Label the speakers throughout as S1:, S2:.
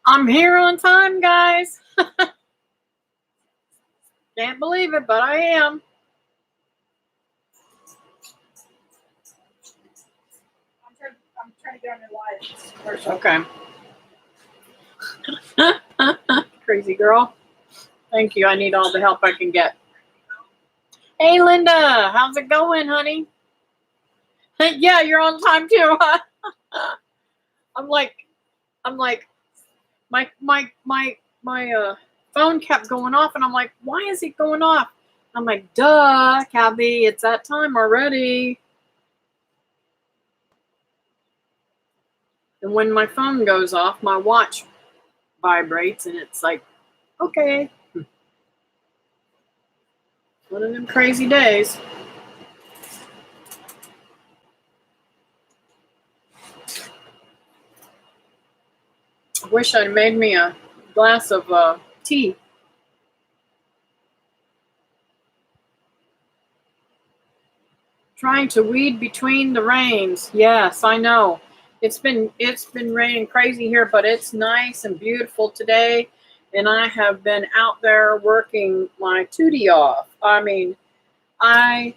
S1: I'm here on time, guys. Can't believe it, but I am.
S2: I'm trying to get on your
S1: live. Okay. Crazy girl. Thank you. I need all the help I can get. Hey, Linda. How's it going, honey? Yeah, you're on time too. Huh? I'm like, my phone kept going off, and I'm like, why is it going off? I'm like, duh, Kathy, it's that time already. And when my phone goes off, my watch vibrates, and it's like, okay. One of them crazy days. I wish I'd made me a glass of tea. Trying to weed between the rains. Yes, I know. It's been raining crazy here, but it's nice and beautiful today. And I have been out there working my tootie off. I mean, my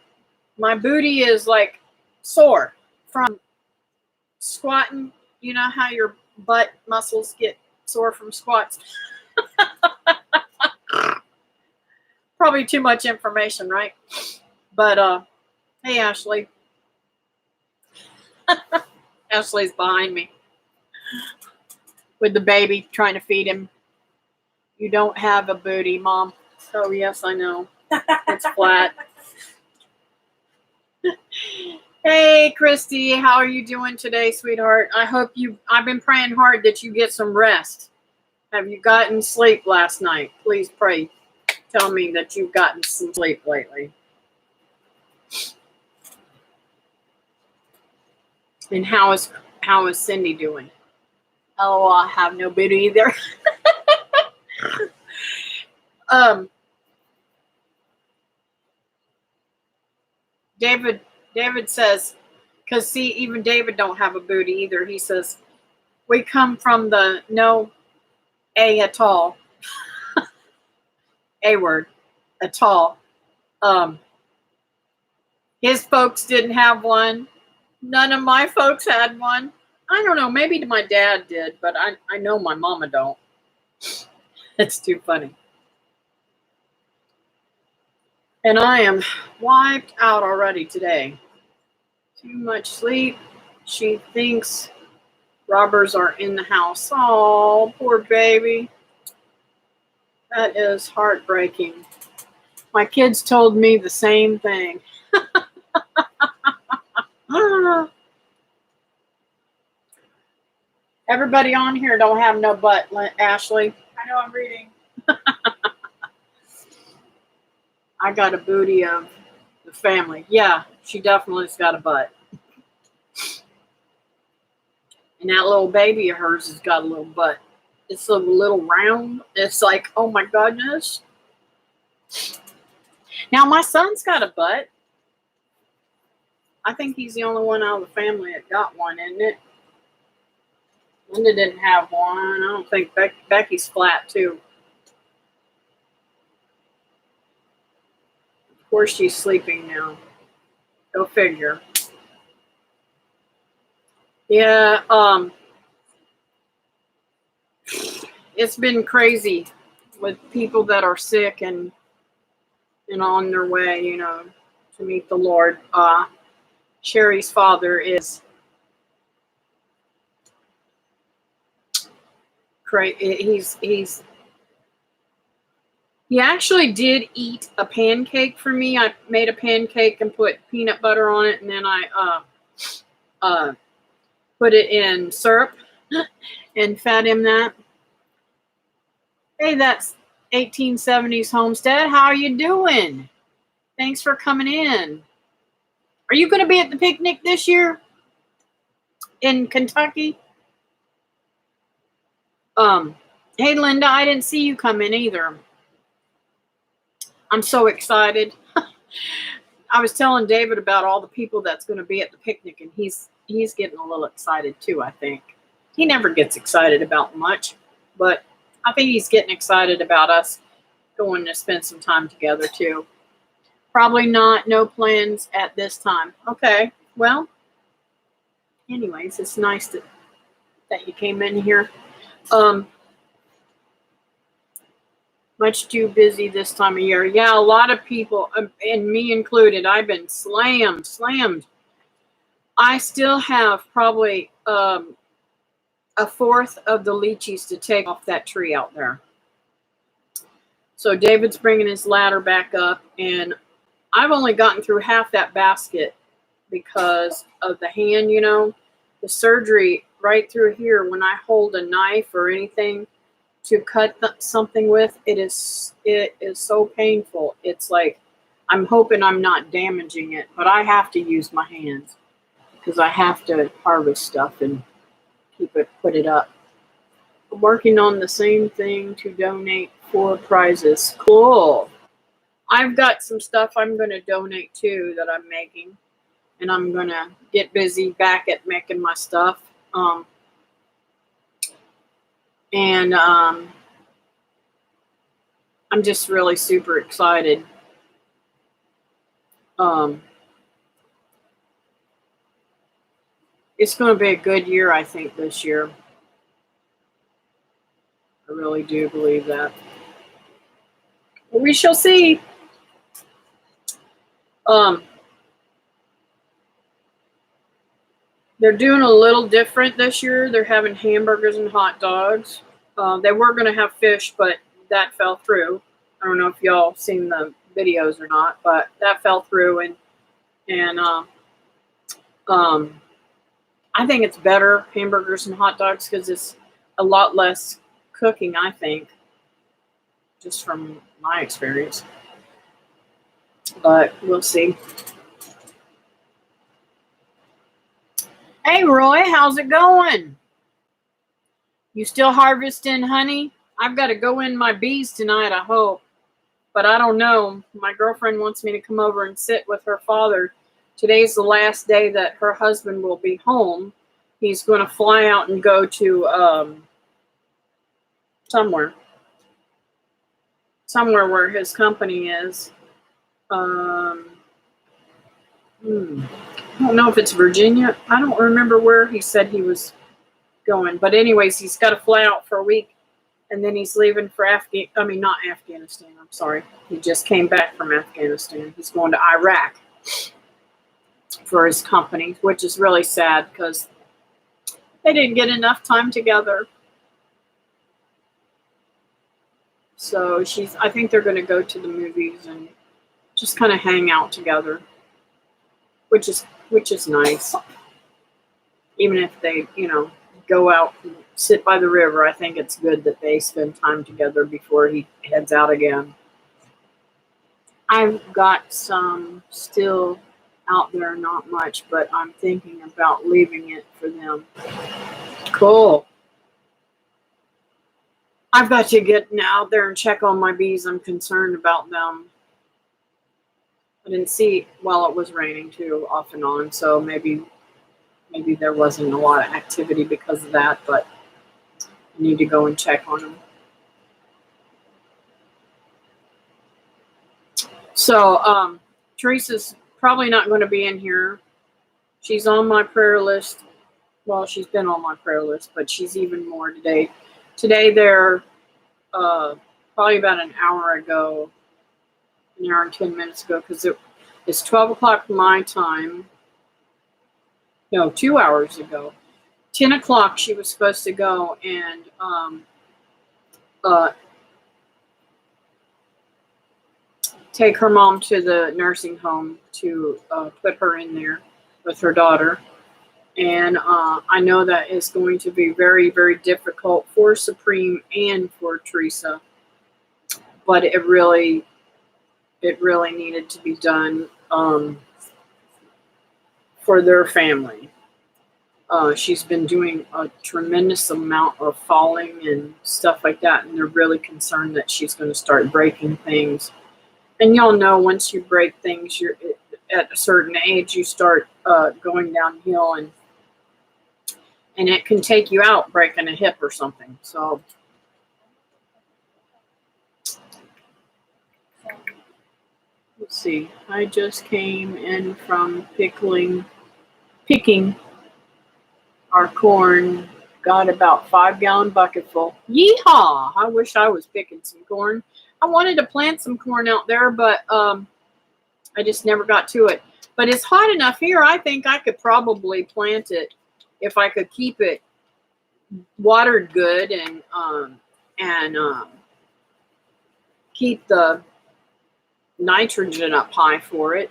S1: booty is like sore from squatting. You know how your butt muscles get sore from squats? Probably too much information, right? But hey, Ashley. Ashley's behind me with the baby, trying to feed him. You don't have a booty, Mom. Oh, yes, I know. It's flat. Hey, Christy, how are you doing today, sweetheart? I've been praying hard that you get some rest. Have you gotten sleep last night? Please pray. Tell me that you've gotten some sleep lately. And how is Cindy doing? Oh, I have no booty either. David says, because see, even David don't have a booty either. He says, we come from the no A at all. A word, at all. His folks didn't have one. None of my folks had one. I don't know, maybe my dad did, but I know my mama don't. It's too funny. And I am wiped out already today. Too much sleep. She thinks robbers are in the house. Oh, poor baby. That is heartbreaking. My kids told me the same thing. Everybody on here don't have no butt, Ashley.
S2: I know, I'm reading.
S1: I got a booty of the family. Yeah, she definitely's got a butt. And that little baby of hers has got a little butt. It's a little round. It's like, oh my goodness. Now my son's got a butt. I think he's the only one out of the family that got one, isn't it? Linda didn't have one. I don't think Becky's flat too. Of course she's sleeping now. Go figure. Yeah, it's been crazy with people that are sick and on their way, to meet the Lord. Sherry's father is crazy. He actually did eat a pancake for me. I made a pancake and put peanut butter on it, and then I put it in syrup and fed him that. Hey, that's 1870s Homestead. How are you doing? Thanks for coming in. Are you going to be at the picnic this year in Kentucky? Hey, Linda, I didn't see you come in either. I'm so excited. I was telling David about all the people that's going to be at the picnic, and he's getting a little excited too, I think. He never gets excited about much, But I think he's getting excited about us going to spend some time together too. Probably not, no plans at this time. Okay, well, anyways, it's nice that you came in here. Much too busy this time of year. Yeah, a lot of people, and me included, I've been slammed. I still have probably a fourth of the lychees to take off that tree out there. So David's bringing his ladder back up, and I've only gotten through half that basket because of the hand, the surgery right through here. When I hold a knife or anything to cut something with, it is so painful. It's like I'm hoping I'm not damaging it, but I have to use my hands because I have to harvest stuff and put it up. I'm working on the same thing to donate 4 prizes. Cool. I've got some stuff I'm going to donate too that I'm making, and I'm going to get busy back at making my stuff. I'm just really super excited. It's going to be a good year, I think, this year. I really do believe that. But we shall see. They're doing a little different this year. They're having hamburgers and hot dogs. They were going to have fish, but that fell through. I don't know if y'all seen the videos or not, but that fell through. And I think it's better, hamburgers and hot dogs, because it's a lot less cooking, I think, just from my experience. But we'll see. Hey, Roy, how's it going? You still harvesting honey? I've got to go in my bees tonight, I hope. But I don't know. My girlfriend wants me to come over and sit with her father. Today's the last day that her husband will be home. He's going to fly out and go to somewhere where his company is. I don't know if it's Virginia. I don't remember where he said he was going. But anyways, he's got to fly out for a week. And then he's leaving for not Afghanistan. I'm sorry. He just came back from Afghanistan. He's going to Iraq for his company, which is really sad because they didn't get enough time together. So I think they're going to go to the movies and just kind of hang out together, which is nice. Even if they, go out and sit by the river, I think it's good that they spend time together before he heads out again. I've got some still out there, not much, but I'm thinking about leaving it for them. Cool. I've got to get out there and check on my bees. I'm concerned about them. I didn't see while it was raining too, off and on, so maybe there wasn't a lot of activity because of that, but I need to go and check on them. So Teresa's probably not going to be in here. She's on my prayer list. Well, she's been on my prayer list, but she's even more today. Today they're probably about an hour and 10 minutes ago, because it's 12 o'clock my time. No, 2 hours ago. 10 o'clock she was supposed to go and take her mom to the nursing home to put her in there with her daughter. And I know that is going to be very, very difficult for Supreme and for Teresa. But it really needed to be done for their family. She's been doing a tremendous amount of falling and stuff like that, and they're really concerned that she's going to start breaking things. And y'all know, once you break things, you're at a certain age, you start going downhill, and it can take you out, breaking a hip or something. So Let's see. I just came in from picking our corn. Got about 5-gallon bucket full. Yeehaw! I wish I was picking some corn. I wanted to plant some corn out there, but I just never got to it. But it's hot enough here. I think I could probably plant it if I could keep it watered good and keep the nitrogen up high for it.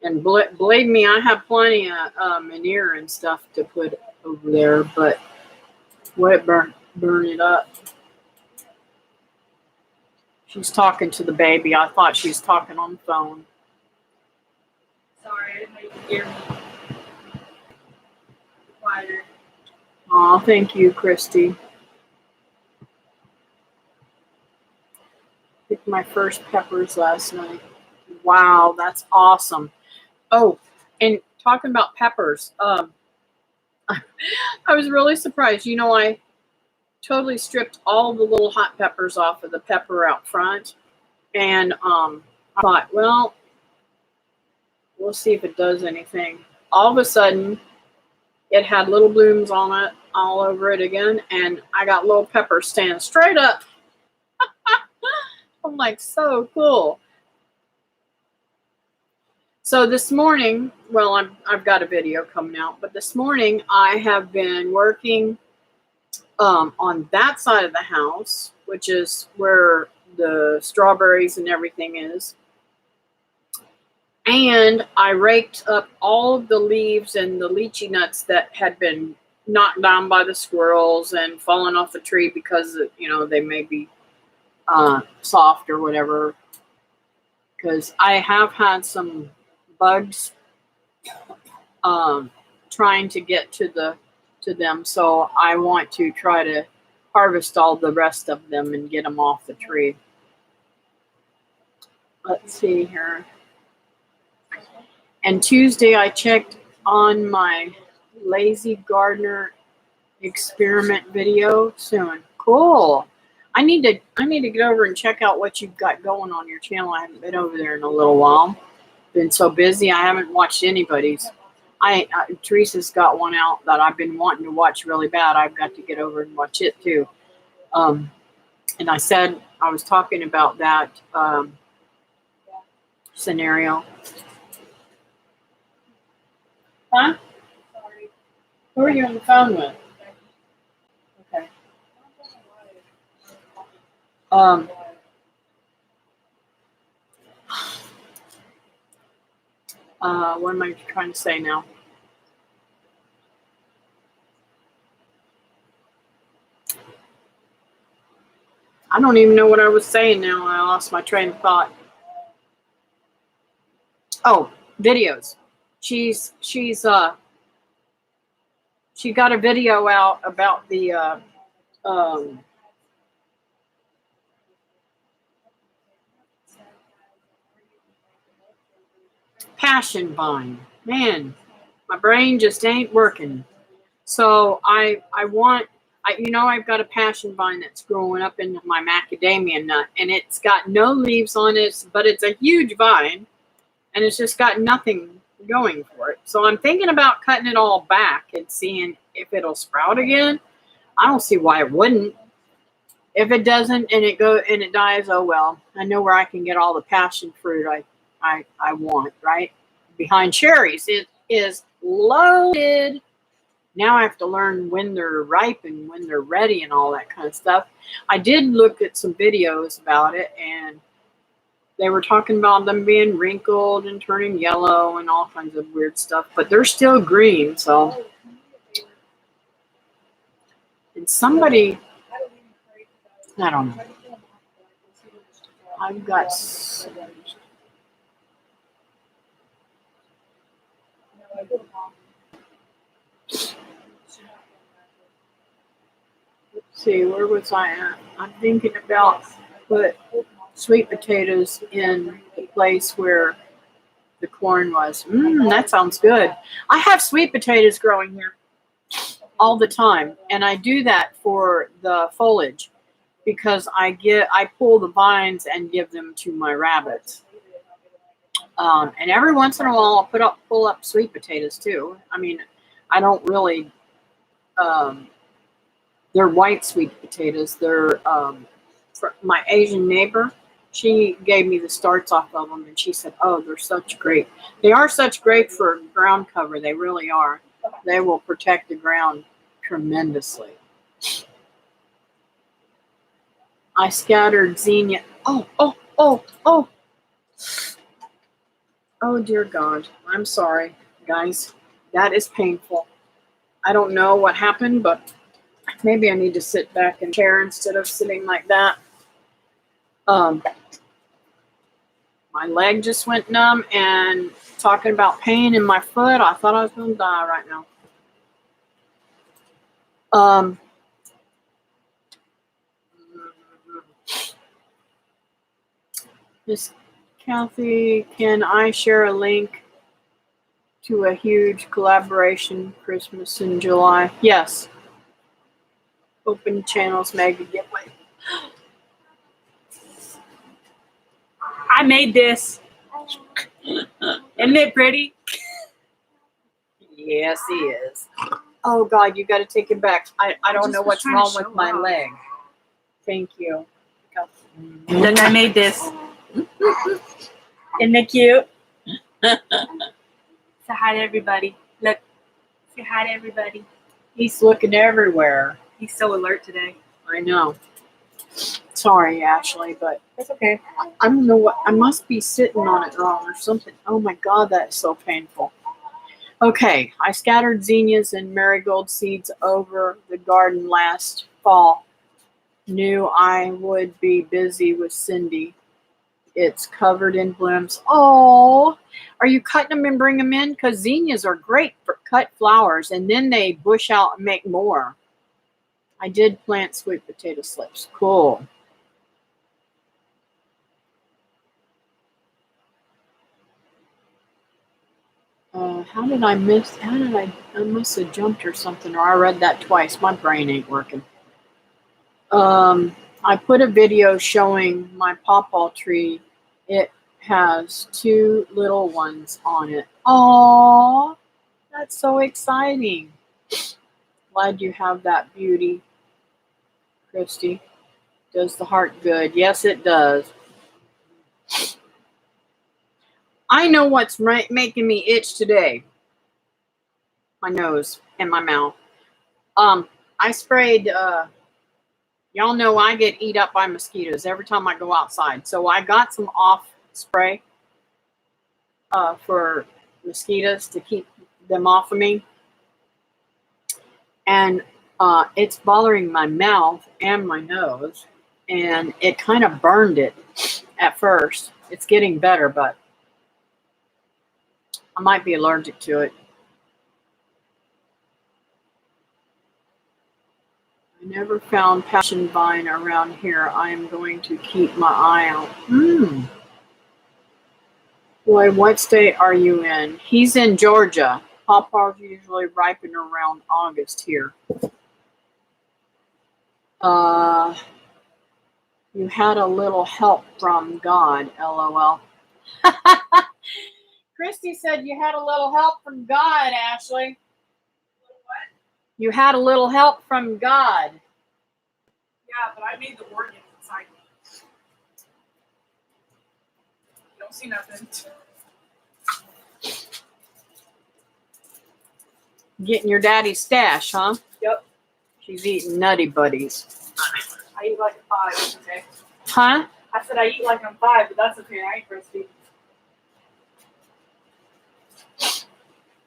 S1: And believe me, I have plenty of manure and stuff to put over there, but let it burn it up. She's talking to the baby. I thought she was talking on the phone.
S2: Sorry, I didn't know you could hear me. Quieter.
S1: Oh, thank you, Christy. Picked my first peppers last night. Wow, that's awesome. Oh, and talking about peppers, I was really surprised. You know, I totally stripped all the little hot peppers off of the pepper out front. And I thought, well, we'll see if it does anything. All of a sudden, it had little blooms on it, all over it again. And I got little peppers standing straight up. I'm like, so cool. So this morning, well, I've got a video coming out, but this morning I have been working on that side of the house, which is where the strawberries and everything is. And I raked up all of the leaves and the lychee nuts that had been knocked down by the squirrels and fallen off the tree because, you know, they may be soft or whatever. Because I have had some bugs trying to get to them, so I want to try to harvest all the rest of them and get them off the tree. Let's see here. And Tuesday I checked on my lazy gardener experiment video soon. Cool. I need to get over and check out what you've got going on your channel. I haven't been over there in a little while. Been so busy, I haven't watched anybody's. Teresa's got one out that I've been wanting to watch really bad. I've got to get over and watch it too. And I said I was talking about that scenario. Huh?
S2: Sorry.
S1: Who are you on the phone with? Okay. What am I trying to say now? I don't even know what I was saying now. I lost my train of thought. Oh, videos. She got a video out about the passion vine. Man, my brain just ain't working. So I've got a passion vine that's growing up in my macadamia nut, and it's got no leaves on it, but it's a huge vine, and it's just got nothing going for it. So I'm thinking about cutting it all back and seeing if it'll sprout again. I don't see why it wouldn't. If it doesn't and it dies, oh well. I know where I can get all the passion fruit I want, right? Behind cherries. It is loaded. Now I have to learn when they're ripe and when they're ready and all that kind of stuff. I did look at some videos about it, and they were talking about them being wrinkled and turning yellow and all kinds of weird stuff, but they're still green. So, and somebody, I don't know. I've got. Let's see, where was I at? I'm thinking about put sweet potatoes in the place where the corn was. That sounds good. I have sweet potatoes growing here all the time, and I do that for the foliage because I pull the vines and give them to my rabbits. And every once in a while, I'll pull up sweet potatoes too. I mean, I don't really. Um, they're white sweet potatoes. They're my Asian neighbor. She gave me the starts off of them, and she said, "Oh, they're such great. They are such great for ground cover. They really are. They will protect the ground tremendously." I scattered zinnia. Oh. Oh, dear God. I'm sorry, guys. That is painful. I don't know what happened, but maybe I need to sit back in a chair instead of sitting like that. My leg just went numb, and talking about pain in my foot, I thought I was going to die right now. Miss Kathy, can I share a link to a huge collaboration Christmas in July? Yes. Open channels mega giveaway.
S3: I made this. Isn't it pretty?
S1: Yes, he is. Oh, God, you got to take it back. I don't know what's wrong with my leg. Thank you.
S3: Look, I made this. Isn't it cute? Say hi to everybody. Look. Say hi to everybody.
S1: He's looking everywhere.
S3: He's so alert today.
S1: I know. Sorry, Ashley, but
S3: That's okay.
S1: I don't know what. I must be sitting on it wrong or something. Oh, my God, that is so painful. Okay, I scattered zinnias and marigold seeds over the garden last fall. Knew I would be busy with Cindy. It's covered in blooms. Oh, are you cutting them and bring them in? Because zinnias are great for cut flowers, and then they bush out and make more. I did plant sweet potato slips. Cool. How did I miss? I must have jumped or something, or I read that twice. My brain ain't working. I put a video showing my pawpaw tree. It has 2 little ones on it. Aww, that's so exciting. Glad you have that beauty, Christy. Does the heart good? Yes, it does. I know what's making me itch today. My nose and my mouth. I sprayed, y'all know I get eat up by mosquitoes every time I go outside. So I got some off spray for mosquitoes to keep them off of me. And it's bothering my mouth and my nose. And it kind of burned it at first. It's getting better, but I might be allergic to it. I never found passion vine around here. I am going to keep my eye out. Boy, what state are you in? He's in Georgia. Pawpaws usually ripen around August here. You had a little help from God, LOL. Christy said you had a little help from God, Ashley.
S2: What?
S1: You had a little help from God.
S2: Yeah, but I made the organ inside me. You don't see nothing.
S1: Getting your daddy's stash, huh?
S2: Yep.
S1: She's eating Nutty Buddies.
S2: I eat like a 5. It's okay.
S1: Huh?
S2: I said I eat like I'm 5, but that's okay. I ain't breastfeeding.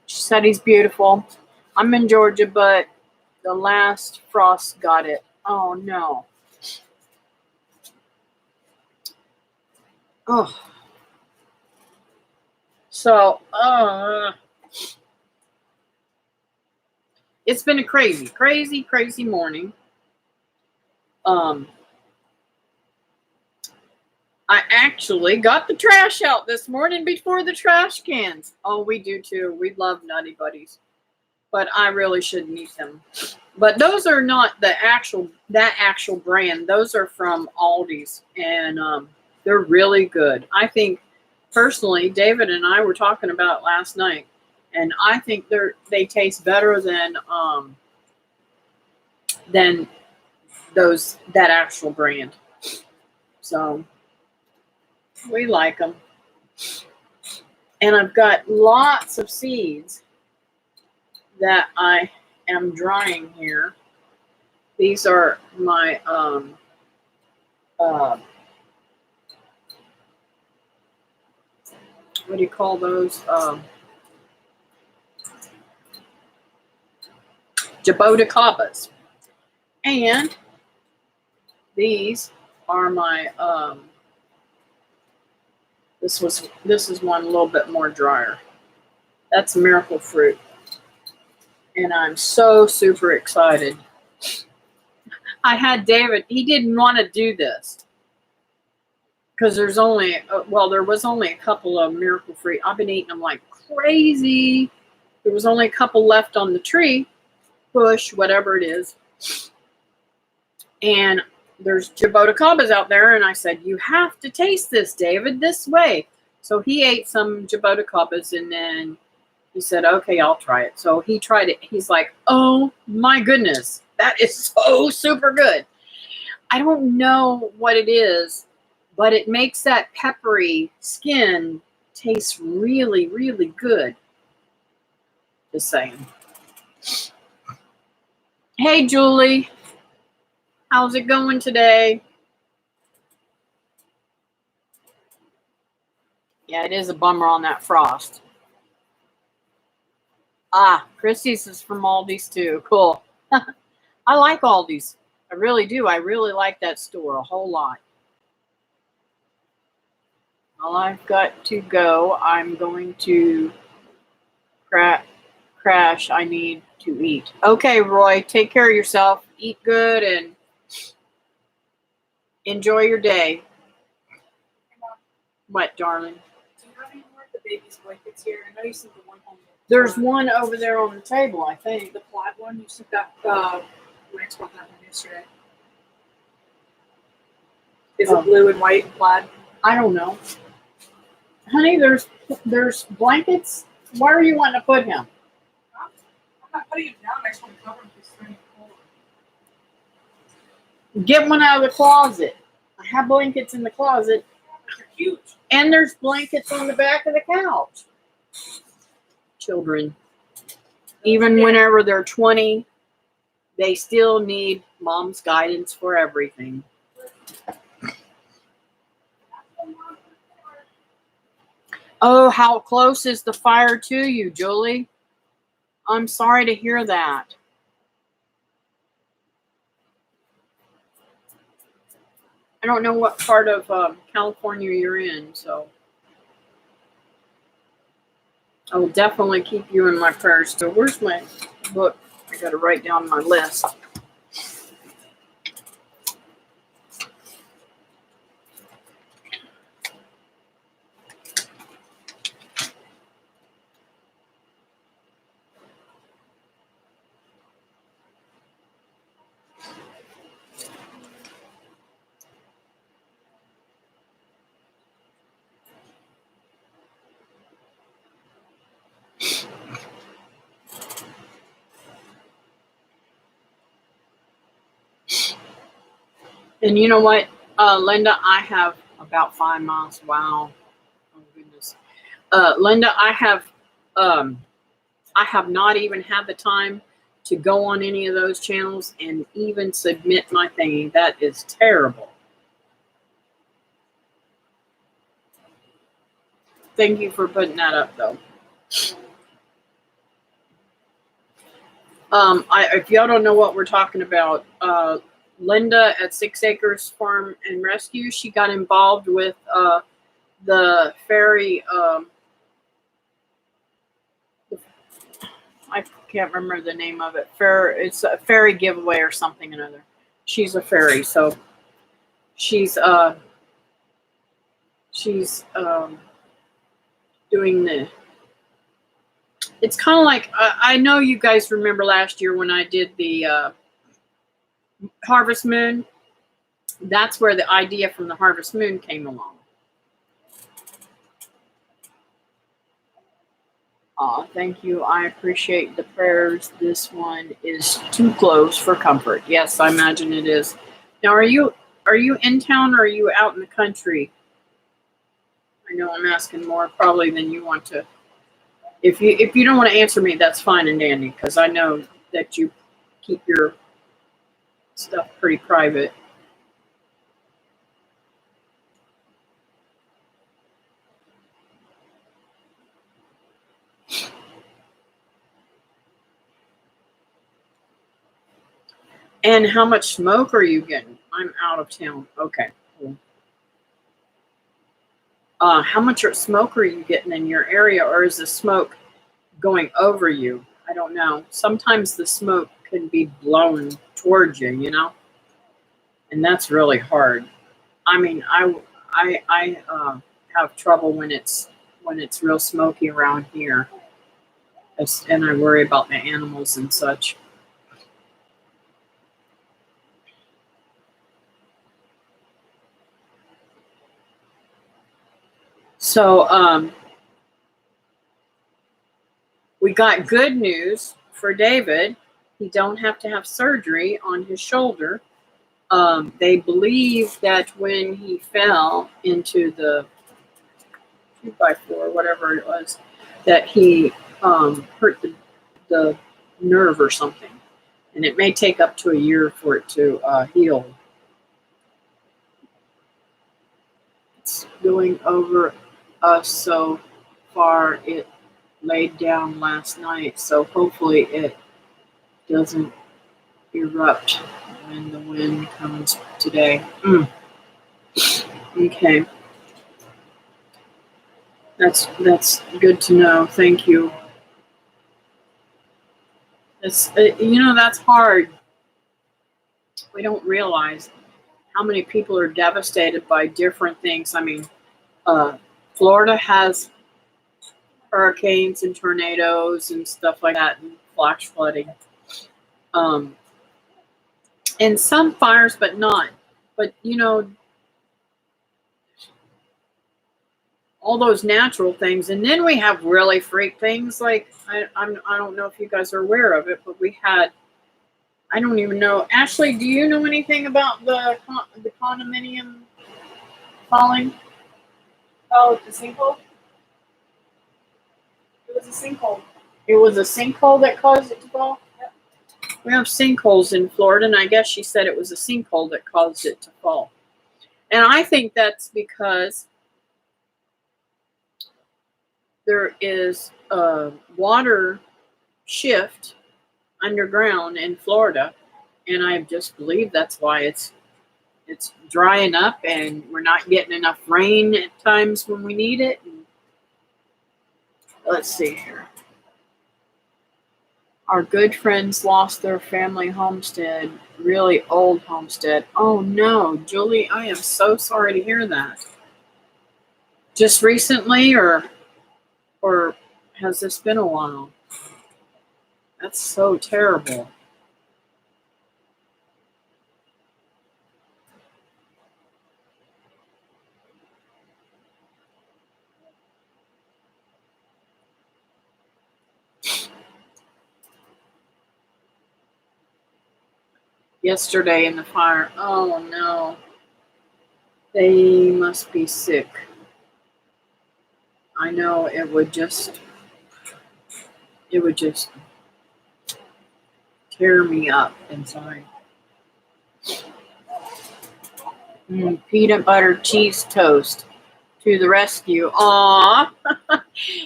S1: She said he's beautiful. I'm in Georgia, but the last frost got it. Oh, no. Oh. So, it's been a crazy morning. I actually got the trash out this morning before the trash cans. Oh, we do too. We love Nutty Buddies. But I really shouldn't eat them. But those are not that actual brand. Those are from Aldi's, and they're really good. I think personally, David and I were talking about last night, and I think they taste better than that actual brand. So we like them. And I've got lots of seeds that I am drying here. These are my what do you call those? Jaboticabas. And these are my this is one a little bit more drier. That's miracle fruit. And I'm so super excited. I had David, he didn't want to do this because there was only a couple of miracle fruit. I've been eating them like crazy. There was only a couple left on the tree, bush, whatever it is. And there's jaboticabas out there, and I said, you have to taste this, David, this way. So he ate some jaboticabas, and then he said, okay, I'll try it. So he tried it. He's like, oh my goodness, that is so super good. I don't know what it is, but it makes that peppery skin taste really, really good. Just saying. Hey, Julie. How's it going today? Yeah, it is a bummer on that frost. Ah, Christie's is from Aldi's too. Cool. I like Aldi's. I really do. I really like that store a whole lot. Well, I've got to go. I'm going to crash. I need to eat. Okay, Roy, take care of yourself. Eat good and enjoy your day. What, darling?
S2: Do you have any more of the baby's blankets here? I know you sent the one home.
S1: There's one over there on the table, I think.
S2: The plaid one? You sent that, Max bought that one yesterday. Is it blue and white and plaid?
S1: I don't know. Honey, there's blankets. Where are you wanting to put him?
S2: I'm not putting him down. I just want to cover him because it's raining cold.
S1: Get one out of the closet. I have blankets in the closet.
S2: They're huge.
S1: And there's blankets on the back of the couch. Children, even whenever they're 20, they still need mom's guidance for everything. Oh, how close is the fire to you, Julie? I'm sorry to hear that. I don't know what part of California you're in, so I will definitely keep you in my prayers. So where's my book? I got to write down my list. And you know what, Linda, I have about 5 miles. Wow. Oh, goodness. Linda, I have not even had the time to go on any of those channels and even submit my thingy. That is terrible. Thank you for putting that up, though. If y'all don't know what we're talking about, Linda at 6 Acres Farm and Rescue, she got involved with the fairy, I can't remember the name of it. It's a fairy giveaway or something or another. She's a fairy, so she's doing the. It's kind of like I know you guys remember last year when I did the Harvest Moon. That's where the idea from the Harvest Moon came along. Thank you. I appreciate the prayers. This one is too close for comfort. Yes, I imagine it is. Now, are you in town or are you out in the country? I know I'm asking more probably than you want to. If you don't want to answer me, that's fine and dandy because I know that you keep your stuff pretty private. And how much smoke are you getting? I'm out of town. Okay, cool. How much smoke are you getting in your area, or is the smoke going over you? I don't know. Sometimes the smoke can be blown towards you, and that's really hard. I mean, I have trouble when it's real smoky around here, and I worry about the animals and such. So we got good news for David. He don't have to have surgery on his shoulder. They believe that when he fell into the 2x4, whatever it was, that he hurt the nerve or something. And it may take up to a year for it to heal. It's going over us so far. It laid down last night, so hopefully it doesn't erupt when the wind comes today. Okay. That's good to know. Thank you. It's that's hard. We don't realize how many people are devastated by different things. I mean, Florida has hurricanes and tornadoes and stuff like that, and flash flooding, and some fires, but not. But all those natural things, and then we have really freak things like I don't know if you guys are aware of it, but we had, I don't even know. Ashley, do you know anything about the condominium falling?
S2: Oh, the sinkhole? It was a sinkhole.
S1: It was a sinkhole that caused it to fall?
S2: Yep.
S1: We have sinkholes in Florida, and I guess she said it was a sinkhole that caused it to fall. And I think that's because there is a water shift underground in Florida, and I just believe that's why it's drying up, and we're not getting enough rain at times when we need it. And let's see here. Our good friends lost their family homestead, really old homestead. Oh no, Julie, I am so sorry to hear that. Just recently, or has this been a while? That's so terrible. Yesterday in the fire. Oh no. They must be sick. I know it would just tear me up inside. Peanut butter cheese toast to the rescue. Aw.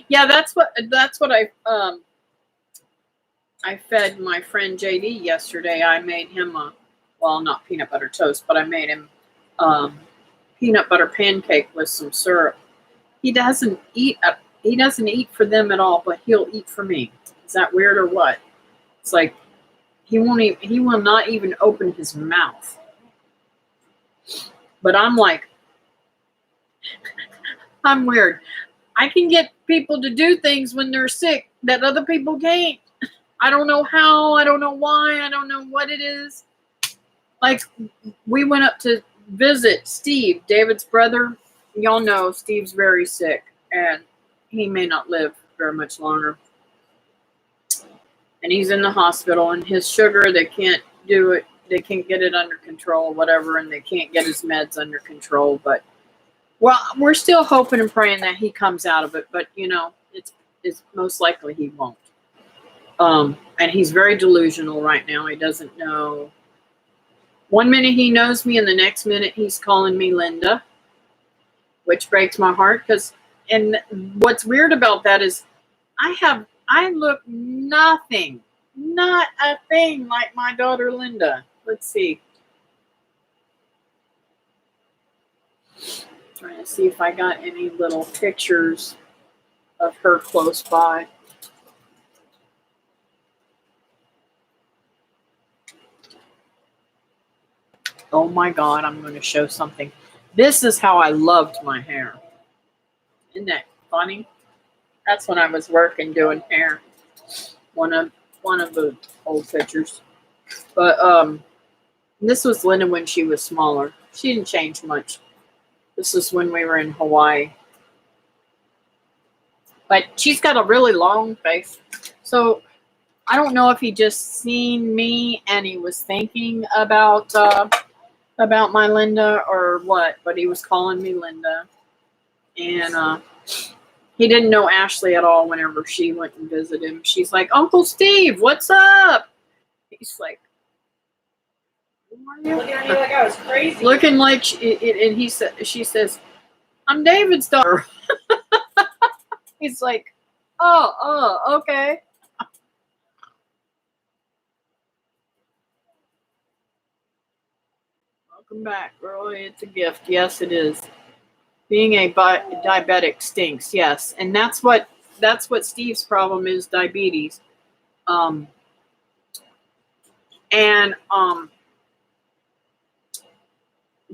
S1: Yeah, that's what I fed my friend JD yesterday. I made him not peanut butter toast, but I made him peanut butter pancake with some syrup. He doesn't eat for them at all, but he'll eat for me. Is that weird or what? It's like he will not even open his mouth. But I'm like, I'm weird. I can get people to do things when they're sick that other people can't. I don't know how, I don't know why, I don't know what it is. Like, we went up to visit Steve, David's brother. Y'all know Steve's very sick, and he may not live very much longer. and he's in the hospital, and his sugar, they can't do it. They can't get it under control, whatever, and they can't get his meds under control. But, well, we're still hoping and praying that he comes out of it. But, you know, it's most likely he won't. And he's very delusional right now. He doesn't know. One minute he knows me, and the next minute he's calling me Linda, which breaks my heart. And what's weird about that is I look nothing, not a thing like my daughter Linda. Let's see. Trying to see if I got any little pictures of her close by. Oh my God, I'm going to show something. This is how I loved my hair. Isn't that funny? That's when I was working doing hair. One of the old pictures. But this was Linda when she was smaller. She didn't change much. This is when we were in Hawaii. But she's got a really long face. So I don't know if he just seen me and he was thinking about my Linda or what, but he was calling me Linda. And he didn't know Ashley at all whenever she went and visited him. She's like, Uncle Steve, what's up? He's like, who are you?
S2: Looking at me like I was crazy.
S1: Looking like, she says, I'm David's daughter. He's like, oh, okay. Welcome back, girl. It's a gift. Yes, it is. Being a diabetic stinks. Yes, and that's what Steve's problem is, diabetes.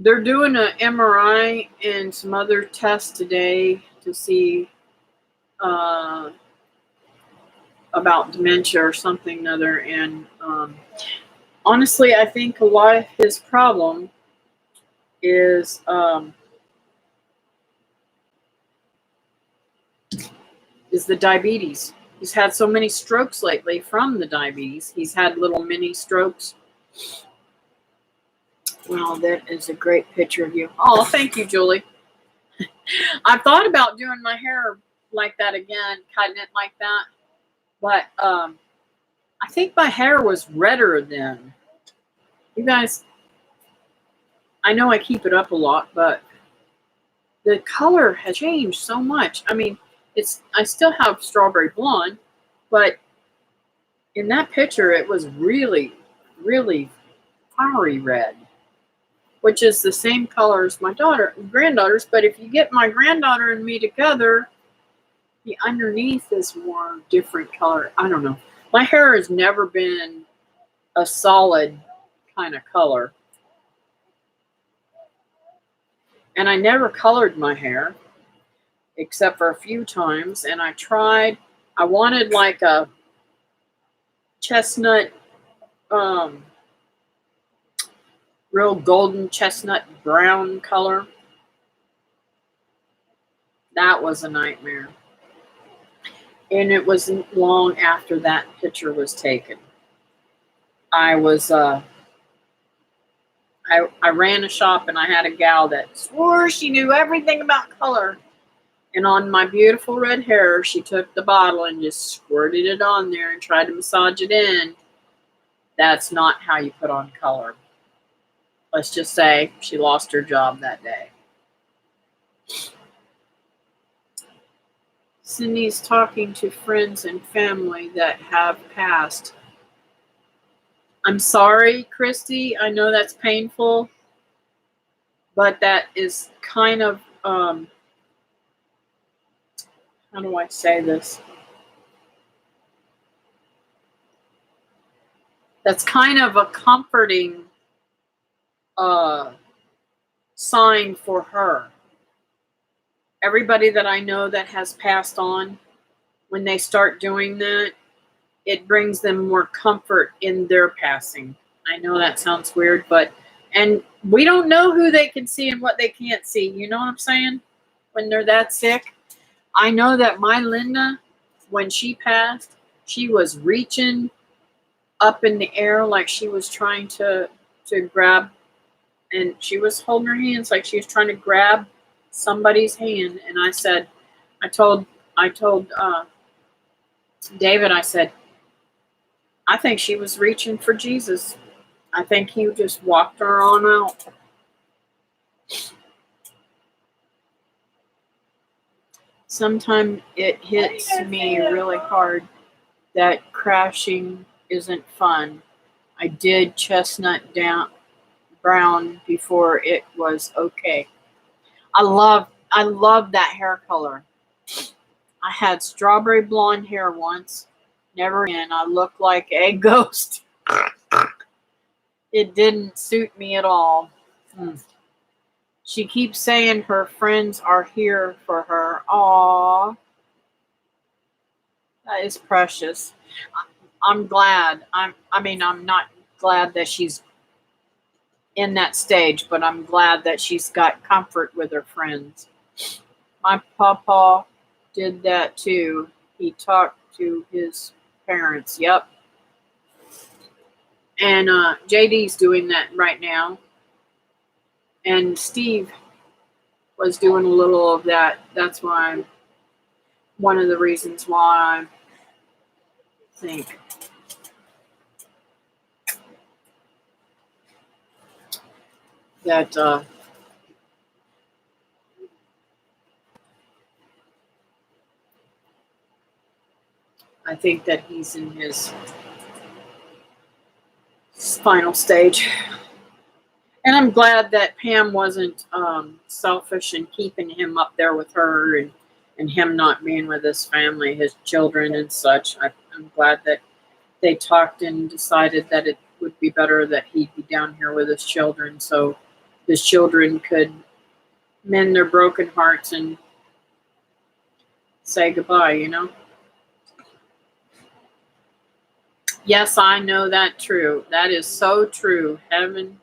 S1: They're doing an MRI and some other tests today to see about dementia or something other. And honestly, I think a lot of his problem is the diabetes. He's had so many strokes lately from the diabetes. He's had little mini strokes. Well, that is a great picture of you. Oh, thank you, Julie. I thought about doing my hair like that again, cutting it like that. But I think my hair was redder then. You guys, I know I keep it up a lot, but the color has changed so much. I mean, I still have strawberry blonde, but in that picture, it was really, really fiery red, which is the same color as my granddaughter's. But if you get my granddaughter and me together, the underneath is more different color. I don't know. My hair has never been a solid kind of color. And I never colored my hair except for a few times. And I wanted like a chestnut, real golden chestnut brown color. That was a nightmare. And it wasn't long after that picture was taken. I ran a shop and I had a gal that swore she knew everything about color. And on my beautiful red hair, she took the bottle and just squirted it on there and tried to massage it in. That's not how you put on color. Let's just say she lost her job that day. Cindy's talking to friends and family that have passed. I'm sorry, Christy. I know that's painful, but that is kind of, how do I say this? That's kind of a comforting sign for her. Everybody that I know that has passed on, when they start doing that, it brings them more comfort in their passing. I know that sounds weird, and we don't know who they can see and what they can't see. You know what I'm saying? When they're that sick. I know that my Linda, when she passed, she was reaching up in the air like she was trying to grab, and she was holding her hands like she was trying to grab somebody's hand. And I told David, I said, I think she was reaching for Jesus. I think he just walked her on out. Sometimes it hits me really hard that crashing isn't fun. I did chestnut down brown before it was okay. I love that hair color. I had strawberry blonde hair once. Never again. I looked like a ghost. It didn't suit me at all. She keeps saying her friends are here for her. Aww. That is precious. I'm glad. I'm not glad that she's in that stage, but I'm glad that she's got comfort with her friends. My papa did that too. He talked to his parents. Yep. And JD's doing that right now. And Steve was doing a little of that. That's why one of the reasons why I think that he's in his final stage. And I'm glad that Pam wasn't selfish in keeping him up there with her, and him not being with his family, his children and such. I'm glad that they talked and decided that it would be better that he'd be down here with his children, so his children could mend their broken hearts and say goodbye, you know? Yes, I know that true. That is so true. Heaven,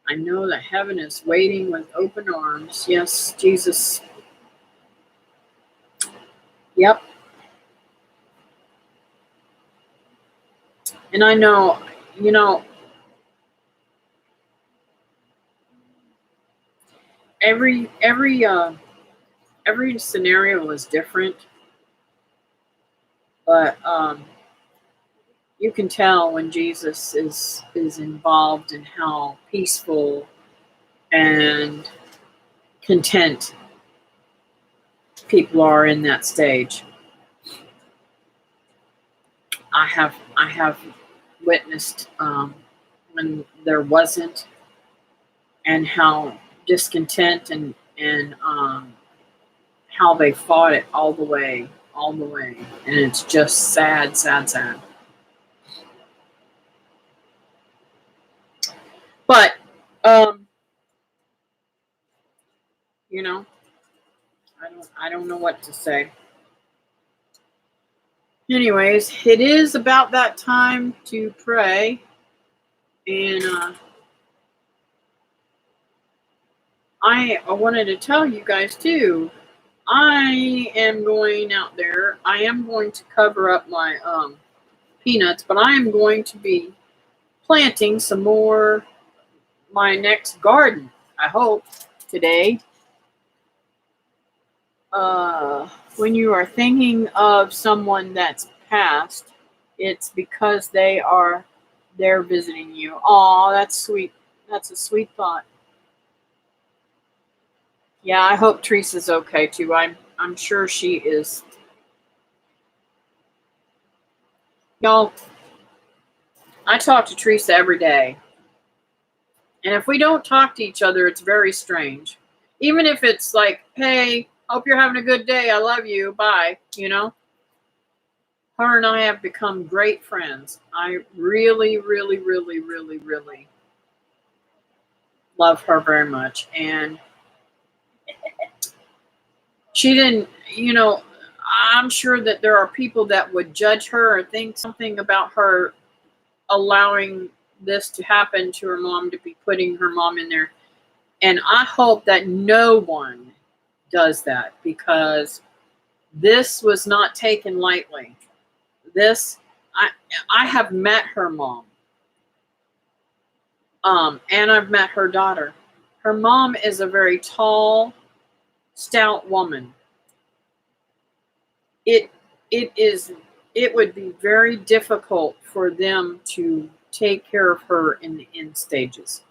S1: I know that heaven is waiting with open arms. Yes, Jesus. Yep. And I know, you know, every scenario is different, but you can tell when Jesus is involved in how peaceful and content people are in that stage. I have witnessed when there wasn't, and how discontent and how they fought it all the way, and it's just sad. But you know, I don't know what to say. Anyways, it is about that time to pray, and I wanted to tell you guys too. I am going out there. I am going to cover up my peanuts, but I am going to be planting some more. My next garden, I hope, today. When you are thinking of someone that's passed, it's because they're visiting you. Aw, that's sweet. That's a sweet thought. Yeah, I hope Teresa's okay too. I'm sure she is. Y'all, I talk to Teresa every day. And if we don't talk to each other, it's very strange. Even if it's like, hey, hope you're having a good day. I love you. Bye. You know? Her and I have become great friends. I really, really, really, really, really love her very much. And she didn't, you know, I'm sure that there are people that would judge her or think something about her allowing this to happen to her mom, to be putting her mom in there. And I hope that no one does that, because this was not taken lightly. This, I have met her mom. And I've met her daughter. Her mom is a very tall, stout woman. It it is it would be very difficult for them to take care of her in the end stages.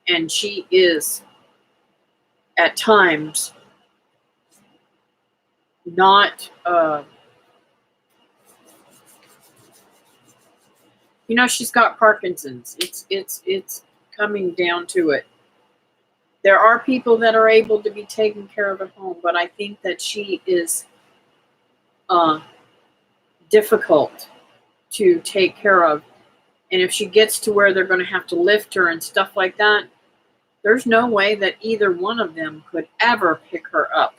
S1: And she is at times not she's got Parkinson's. It's coming down to it. There are people that are able to be taken care of at home, but I think that she is uh, difficult to take care of. And if she gets to where they're going to have to lift her and stuff like that, there's no way that either one of them could ever pick her up.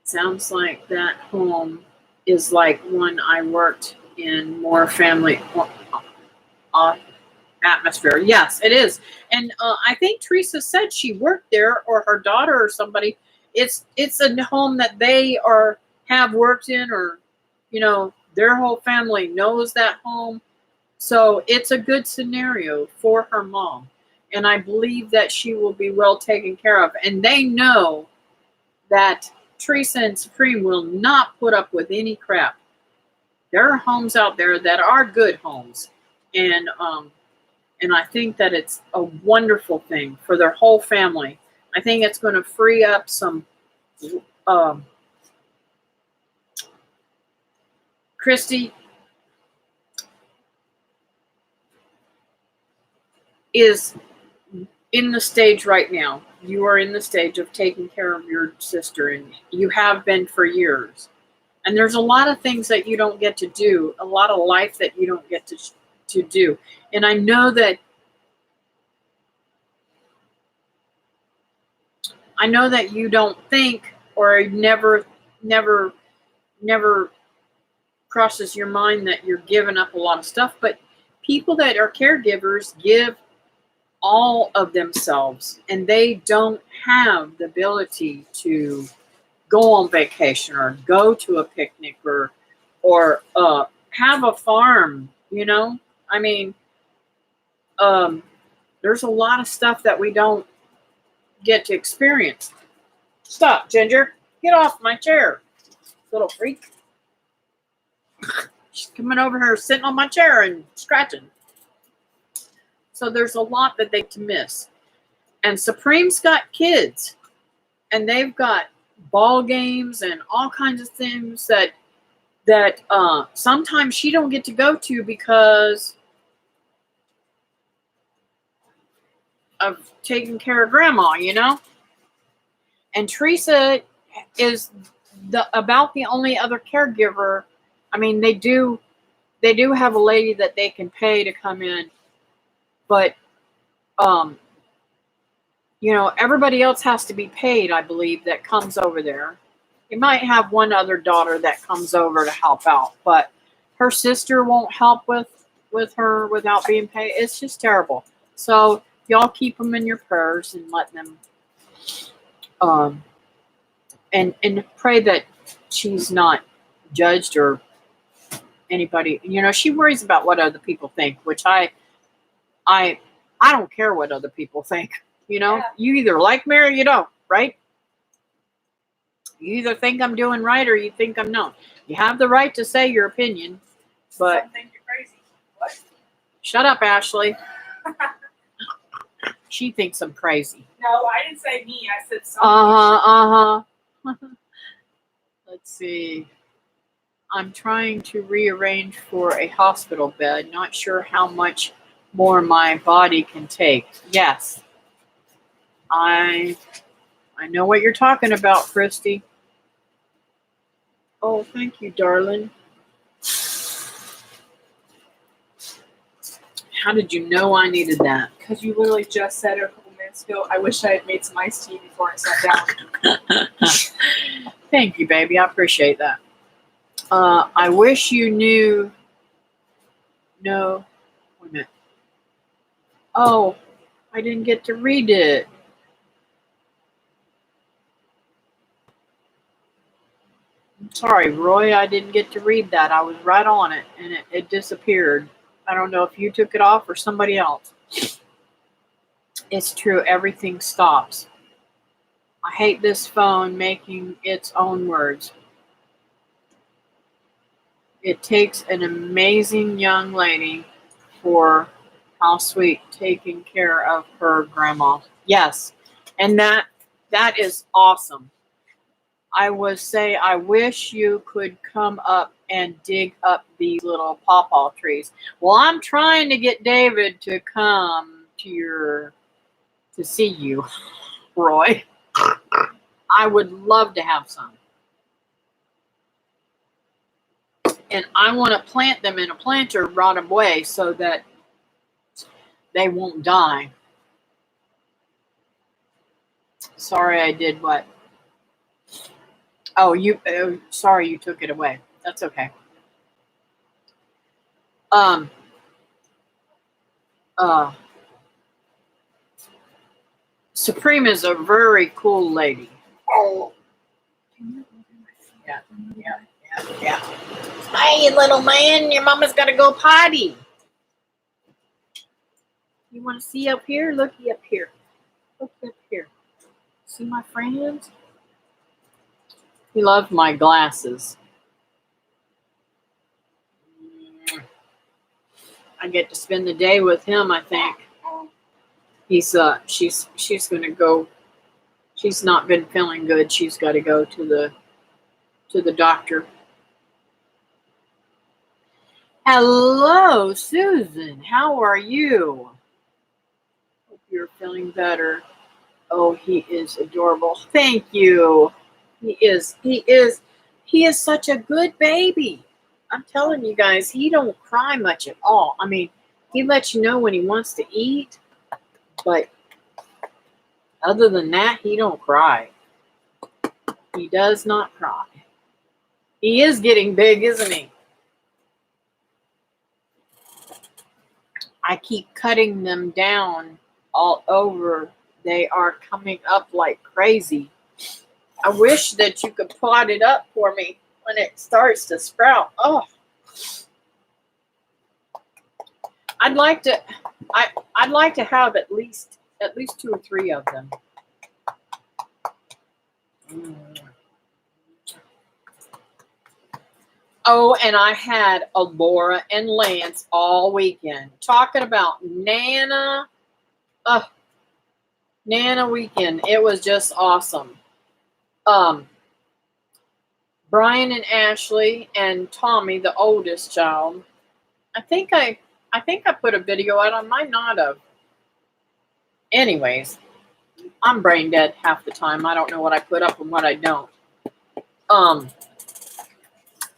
S1: Sounds like that home is like one I worked in, more family atmosphere. Yes, it is. And I think Teresa said she worked there, or her daughter or somebody. It's a home that they have worked in, or their whole family knows that home. So it's a good scenario for her mom. And I believe that she will be well taken care of. And they know that Teresa and Supreme will not put up with any crap. There are homes out there that are good homes. And I think that it's a wonderful thing for their whole family. I think it's going to free up some Christy is in the stage right now. You are in the stage of taking care of your sister, and you have been for years. And there's a lot of things that you don't get to do, a lot of life that you don't get to do. And I know that you don't think, or never crosses your mind that you're giving up a lot of stuff, but people that are caregivers give all of themselves, and they don't have the ability to go on vacation or go to a picnic or have a farm. I mean, there's a lot of stuff that we don't get to experience. Stop, Ginger. Get off my chair, little freak. She's coming over here, sitting on my chair and scratching. So there's a lot that they can miss. And Supreme's got kids, and they've got ball games and all kinds of things that sometimes she don't get to go to because of taking care of grandma, And Teresa is about the only other caregiver. I mean, they do have a lady that they can pay to come in, but everybody else has to be paid, I believe, that comes over there. You might have one other daughter that comes over to help out, but her sister won't help with her without being paid. It's just terrible. So y'all keep them in your prayers and let them and pray that she's not judged or anybody. She worries about what other people think, which I don't care what other people think.
S2: Yeah.
S1: You either like me or you don't, right? You either think I'm doing right or you think I'm not. You have the right to say your opinion, but
S2: Some think you're crazy. What?
S1: shut up, Ashley. She thinks I'm crazy.
S2: No, I didn't say me. I said something.
S1: Let's see. I'm trying to rearrange for a hospital bed. Not sure how much more my body can take. Yes. I know what you're talking about, Christy. Oh, thank you, darling. How did you know I needed that?
S2: Because you literally just said it a couple minutes ago. I wish I had made some iced tea before I sat down.
S1: Thank you, baby. I appreciate that. I wish you knew. No. Wait a minute. Oh, I didn't get to read it. Sorry, Roy, I didn't get to read that. I was right on it, and it disappeared. I don't know if you took it off or somebody else. It's true, everything stops. I hate this phone making its own words. It takes an amazing young lady for how sweet taking care of her grandma. Yes, and that is awesome. I would say I wish you could come up and dig up these little pawpaw trees. Well, I'm trying to get David to come to see you, Roy. I would love to have some. And I want to plant them in a planter right away so that they won't die. Sorry, I did what? Oh, sorry you took it away. That's okay. Supreme is a very cool lady. Yeah. Hey, little man, your mama's got to go potty. You want to see up here? Looky up here. Look up here. See my friends? He loved my glasses. I get to spend the day with him, I think. She's gonna go. She's not been feeling good. She's got to go to the doctor. Hello, Susan. How are you? Hope you're feeling better. Oh, he is adorable. Thank you. He is such a good baby. I'm telling you guys, he don't cry much at all. I mean, he lets you know when he wants to eat, but other than that, he don't cry. He does not cry. He is getting big, isn't he? I keep cutting them down all over. They are coming up like crazy. I wish that you could pot it up for me when it starts to sprout. Oh, I'd like to have at least 2 or 3 of them. Oh, and I had Laura and Lance all weekend talking about Nana. Nana weekend. It was just awesome. Brian and Ashley and Tommy, the oldest child. I think I put a video out. I might not have. Anyways, I'm brain dead half the time. I don't know what I put up and what I don't.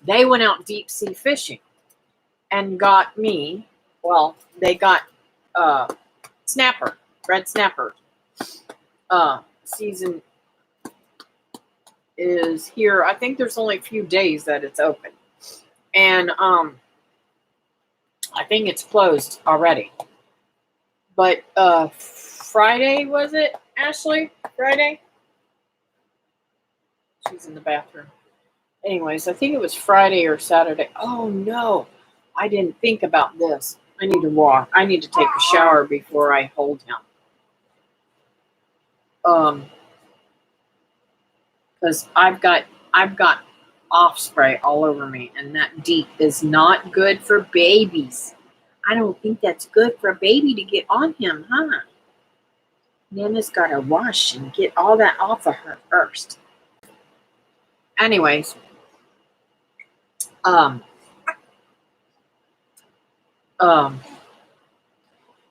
S1: They went out deep sea fishing and got me. Well, they got snapper, red snapper. Season is here. I think there's only a few days that it's open, and I think it's closed already. But Friday, was it, Ashley? Friday? She's in the bathroom. Anyways, I think it was Friday or Saturday. Oh no, I didn't think about this. I need to walk. I need to take a shower before I hold him. Because I've got off spray all over me, and that deep is not good for babies. I don't think that's good for a baby to get on him, huh? Nana's got to wash and get all that off of her first. Anyways,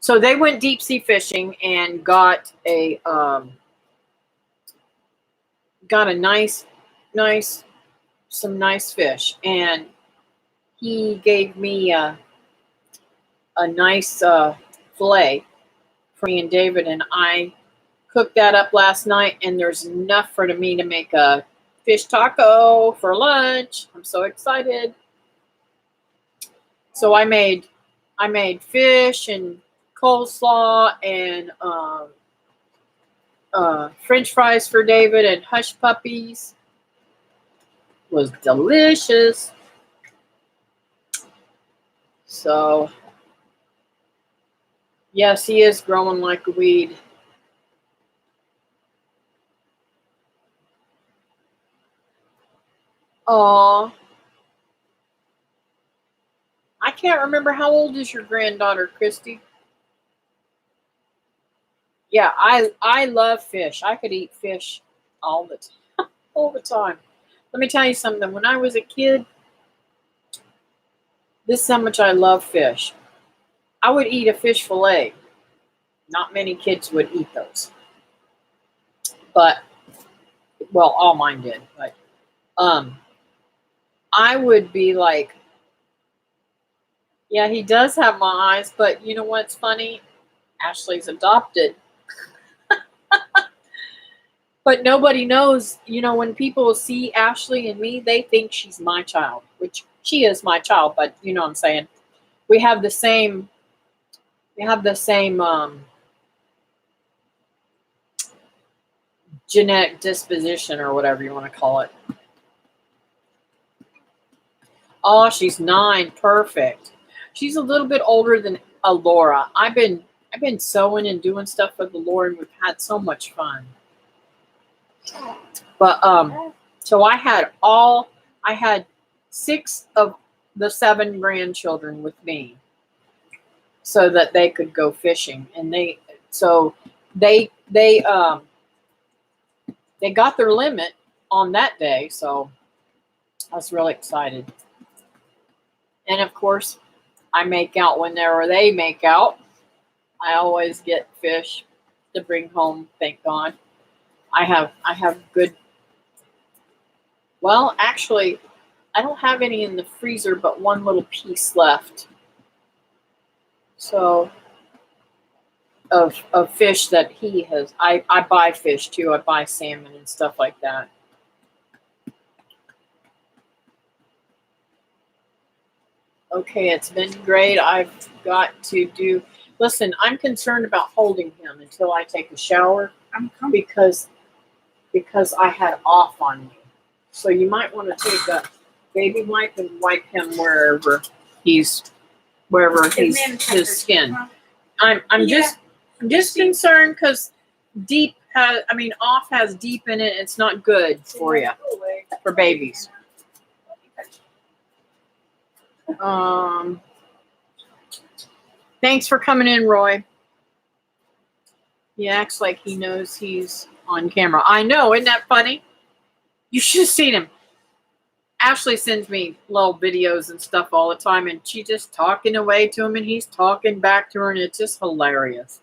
S1: so they went deep sea fishing and got a some nice fish, and he gave me a nice fillet for me and David, and I cooked that up last night, and there's enough for me to make a fish taco for lunch. I'm so excited. So I made fish and coleslaw and French fries for David and hush puppies. was delicious. So, yes, he is growing like a weed. Aw. I can't remember, how old is your granddaughter, Christy? Yeah, I love fish. I could eat fish all the time. Let me tell you something. When I was a kid, this is how much I love fish. I would eat a fish fillet. Not many kids would eat those. But, well, all mine did. But I would be like, yeah, he does have my eyes, but you know what's funny? Ashley's adopted. But nobody knows, when people see Ashley and me, they think she's my child, which she is my child, but you know what I'm saying. We have the same genetic disposition, or whatever you want to call it. Oh, she's 9. Perfect. She's a little bit older than Laura. I've been sewing and doing stuff with Laura, and we've had so much fun. But so I had 6 of the 7 grandchildren with me, so that they could go fishing, and they got their limit on that day, so I was really excited. And of course, I make out whenever they make out. I always get fish to bring home, thank God. I have good. Well, actually, I don't have any in the freezer, but one little piece left. So, of fish that he has. I buy fish too. I buy salmon and stuff like that. Okay, it's been great. I've got to do. Listen, I'm concerned about holding him until I take a shower, because I had off on me. So you might want to take a baby wipe and wipe him wherever he's his skin. I'm just concerned because off has deep in it. It's not good for you, for babies. Thanks for coming in, Roy. He acts like he knows he's on camera. I know, isn't that funny? You should have seen him. Ashley sends me little videos and stuff all the time, and she's just talking away to him, and he's talking back to her, and it's just hilarious.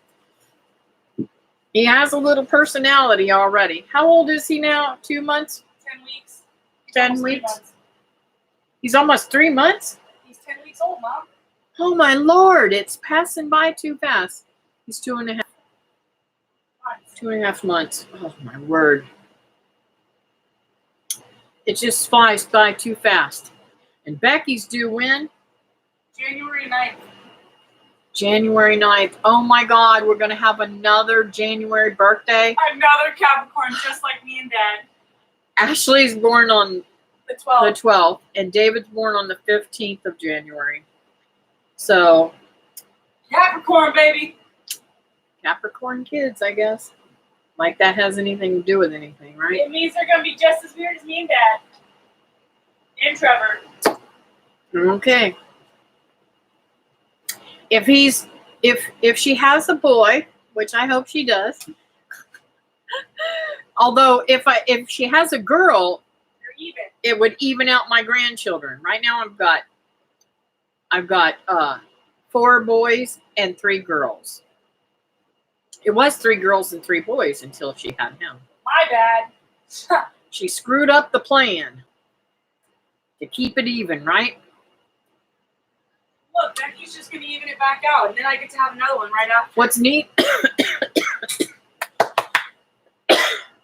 S1: He has a little personality already. How old is he now? 2 months?
S2: 10 weeks.
S1: 10 weeks? He's almost 3 months?
S2: He's 10 weeks old, Mom.
S1: Oh, my Lord. It's passing by too fast. He's 2.5. 2.5 months. Oh, my word. It just flies by too fast. And Becky's due when?
S2: January 9th.
S1: January 9th. Oh, my God. We're going to have another January birthday.
S2: Another Capricorn, just like me and Dad.
S1: Ashley's born on
S2: the 12th.
S1: The 12th, and David's born on the 15th of January. So,
S2: Capricorn, baby.
S1: Capricorn kids, I guess. Like that has anything to do with anything, right?
S2: It means they're going to be just as weird as me and Dad. And Trevor.
S1: Okay. If she has a boy, which I hope she does. Although if she has a girl,
S2: even.
S1: It would even out my grandchildren. Right now I've got 4 boys and 3 girls. It was 3 girls and 3 boys until she had him.
S2: My bad.
S1: She screwed up the plan to keep it even, right?
S2: Look, Becky's just going to even it back out, and then I get to have another one right after.
S1: What's neat,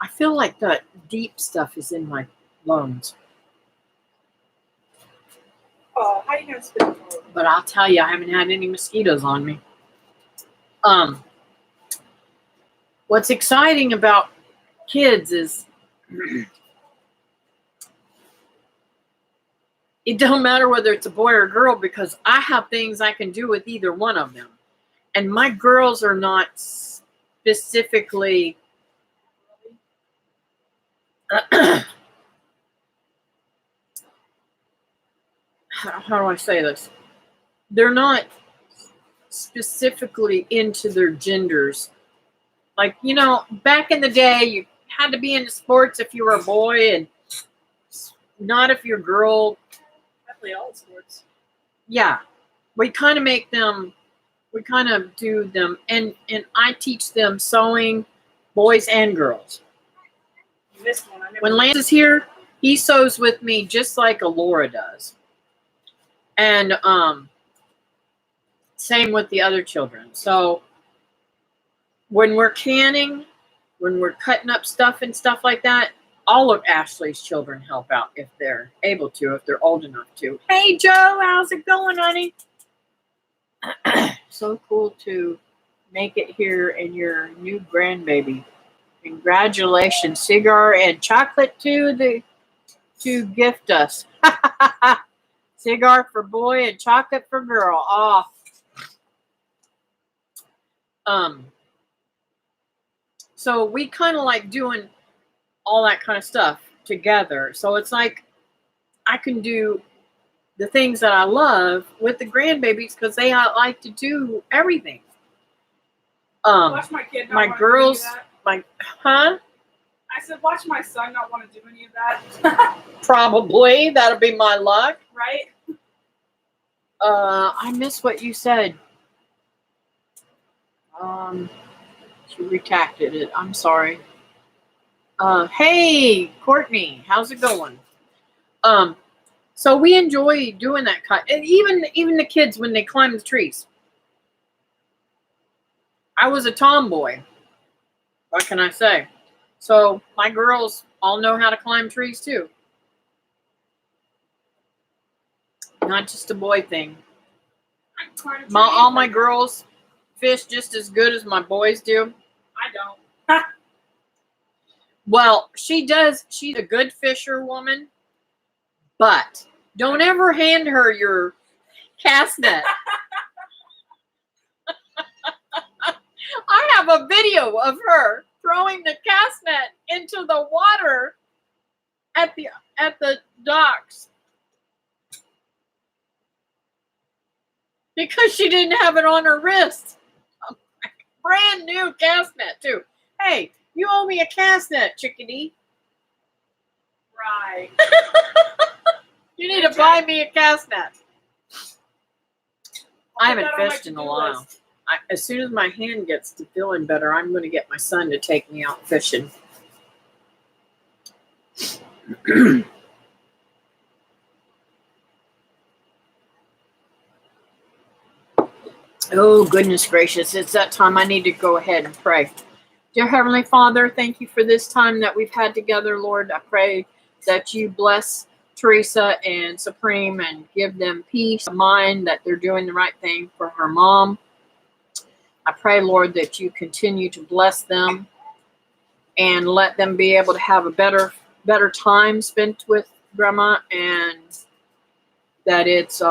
S1: I feel like the deep stuff is in my lungs.
S2: Oh, how are you going to spit it?
S1: But I'll tell you, I haven't had any mosquitoes on me. What's exciting about kids is it don't matter whether it's a boy or a girl because I have things I can do with either one of them. And my girls are not specifically how do I say this? They're not specifically into their genders. Like, you know, back in the day, you had to be into sports if you were a boy and not if you're a girl.
S2: I play all sports.
S1: Yeah. We kind of make them, we kind of do them, and I teach them sewing, boys and girls.
S2: You missed one.
S1: When Lance is here, he sews with me just like Alora does. And same with the other children. So when we're canning, when we're cutting up stuff and stuff like that, all of Ashley's children help out if they're able to, if they're old enough to. Hey, Joe, how's it going, honey? So cool to make it here and your new grandbaby. Congratulations, cigar and chocolate too to gift us. Cigar for boy and chocolate for girl. Oh. So we kind of like doing all that kind of stuff together. So it's like I can do the things that I love with the grandbabies because they like to do everything.
S2: Watch my kid.
S1: My girls, like, huh?
S2: I said, watch my son not want to do any of that.
S1: Probably that'll be my luck,
S2: right?
S1: I missed what you said. She retracted it. I'm sorry. Hey, Courtney, how's it going? So we enjoy doing that cut, and even the kids when they climb the trees. I was a tomboy. What can I say? So my girls all know how to climb trees too. Not just a boy thing. All my girls fish just as good as my boys do.
S2: I don't.
S1: Well, she does. She's a good fisher woman, but don't ever hand her your cast net. I have a video of her throwing the cast net into the water at the docks because she didn't have it on her wrist. Brand new cast net too. Hey, you owe me a cast net, chickadee.
S2: Right.
S1: You need to buy me a cast net. I haven't fished in a while. As soon as my hand gets to feeling better, I'm going to get my son to take me out fishing. Oh, goodness gracious. It's that time I need to go ahead and pray. Dear Heavenly Father, thank you for this time that we've had together, Lord. I pray that you bless Teresa and Supreme and give them peace of mind that they're doing the right thing for her mom. I pray, Lord, that you continue to bless them and let them be able to have a better time spent with Grandma, and that it's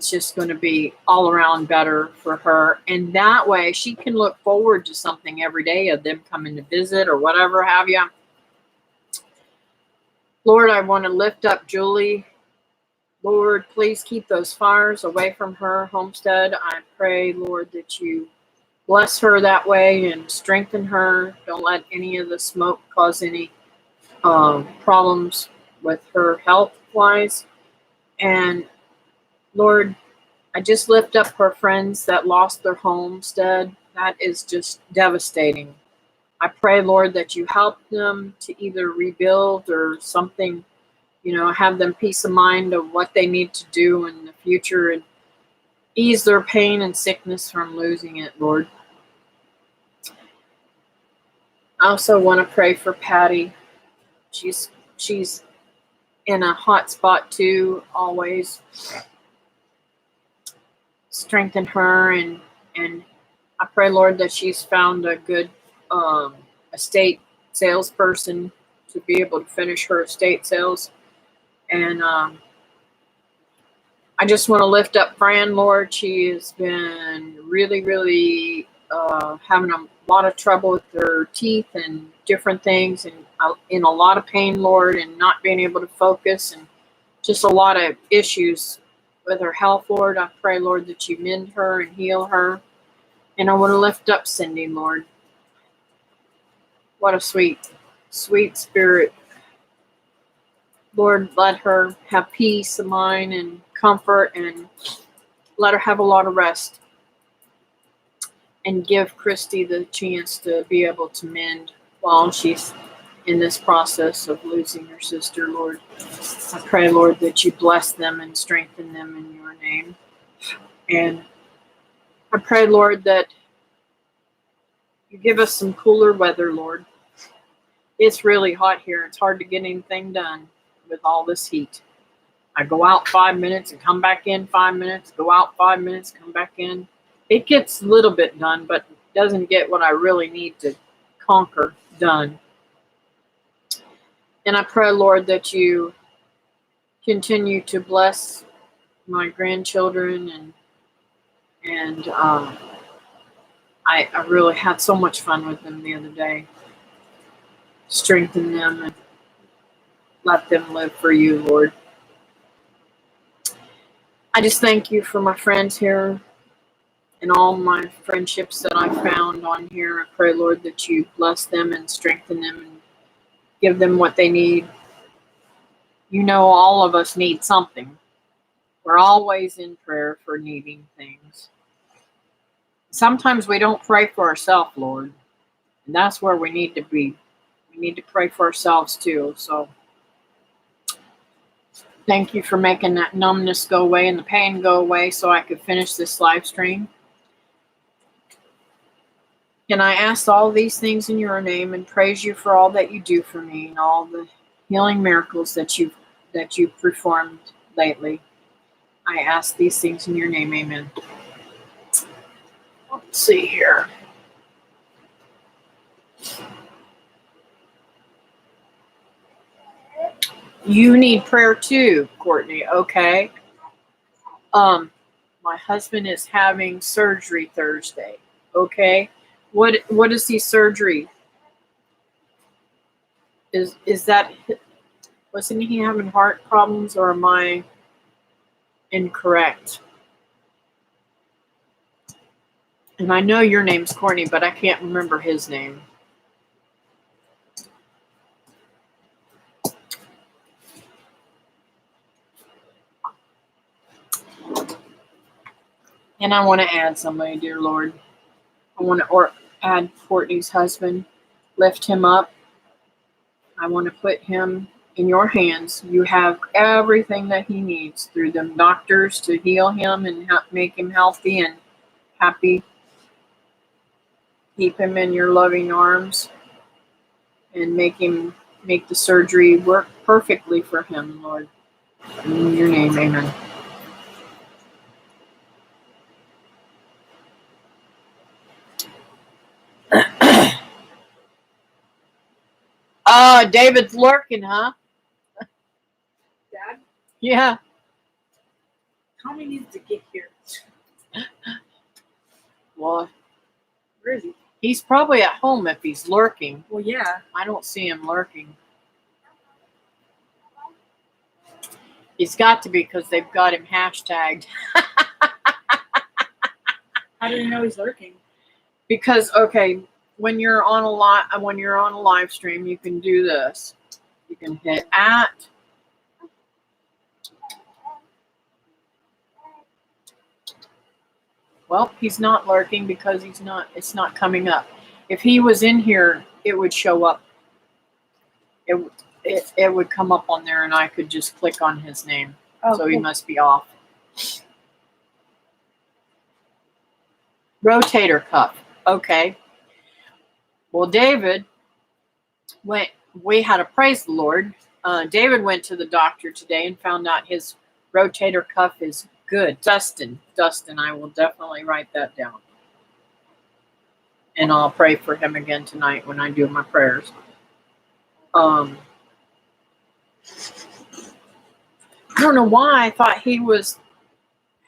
S1: just going to be all around better for her. And that way she can look forward to something every day of them coming to visit or whatever have you. Lord, I want to lift up Julie. Lord, please keep those fires away from her homestead. I pray, Lord, that you bless her that way and strengthen her. Don't let any of the smoke cause any problems with her health-wise. And Lord, I just lift up her friends that lost their homestead. That is just devastating. I pray, Lord, that you help them to either rebuild or something, have them peace of mind of what they need to do in the future and ease their pain and sickness from losing it, Lord. I also want to pray for Patty. She's in a hot spot too, always. Strengthen her, and I pray, Lord, that she's found a good estate salesperson to be able to finish her estate sales. And I just want to lift up Fran, Lord. She has been really having a lot of trouble with her teeth and different things, and in a lot of pain, Lord, and not being able to focus, and just a lot of issues with her health, Lord. I pray, Lord, that you mend her and heal her. And I want to lift up Cindy, Lord. What a sweet, sweet spirit. Lord, let her have peace of mind and comfort, and let her have a lot of rest. And give Christy the chance to be able to mend while she's in this process of losing her sister, Lord. I pray, Lord, that you bless them and strengthen them in your name. And I pray, Lord, that you give us some cooler weather, Lord. It's really hot here. It's hard to get anything done with all this heat. I go out 5 minutes and come back in 5 minutes, go out 5 minutes, come back in. It gets a little bit done, but doesn't get what I really need to conquer done. And I pray, Lord, that you continue to bless my grandchildren, and I really had so much fun with them the other day. Strengthen them and let them live for you, Lord. I just thank you for my friends here and all my friendships that I found on here. I pray, Lord, that you bless them and strengthen them and give them what they need. You know, all of us need something. We're always in prayer for needing things. Sometimes we don't pray for ourselves, Lord. And that's where we need to be. We need to pray for ourselves too. So thank you for making that numbness go away and the pain go away so I could finish this live stream. And I ask all these things in your name and praise you for all that you do for me and all the healing miracles that you've performed lately. I ask these things in your name. Amen. Let's see here. You need prayer too, Courtney. Okay. My husband is having surgery Thursday. Okay. What is the surgery? Is that, wasn't he having heart problems, or am I incorrect? And I know your name's Courtney, but I can't remember his name. And I want to add somebody, dear Lord. I want to add Courtney's husband. Lift him up. I want to put him in your hands. You have everything that he needs through them doctors to heal him and make him healthy and happy. Keep him in your loving arms and make the surgery work perfectly for him, Lord. In your name, amen. David's lurking, huh?
S2: Dad,
S1: Yeah.
S2: Tommy needs to get here.
S1: Well,
S2: Where is he?
S1: he's probably at home if he's lurking.
S2: Well, yeah.
S1: I don't see him lurking. He's got to be, because they've got him hashtagged.
S2: How do you know he's lurking?
S1: Because, okay, when you're on a live stream, you can do this. You can hit at. Well, he's not lurking because it's not coming up. If he was in here, it would show up. It would come up on there, and I could just click on his name.
S2: Oh,
S1: so
S2: cool.
S1: he must be off. Rotator cuff. Okay. Well, David we had to praise the Lord. David went to the doctor today and found out his rotator cuff is good. Dustin, I will definitely write that down. And I'll pray for him again tonight when I do my prayers. I don't know why I thought he was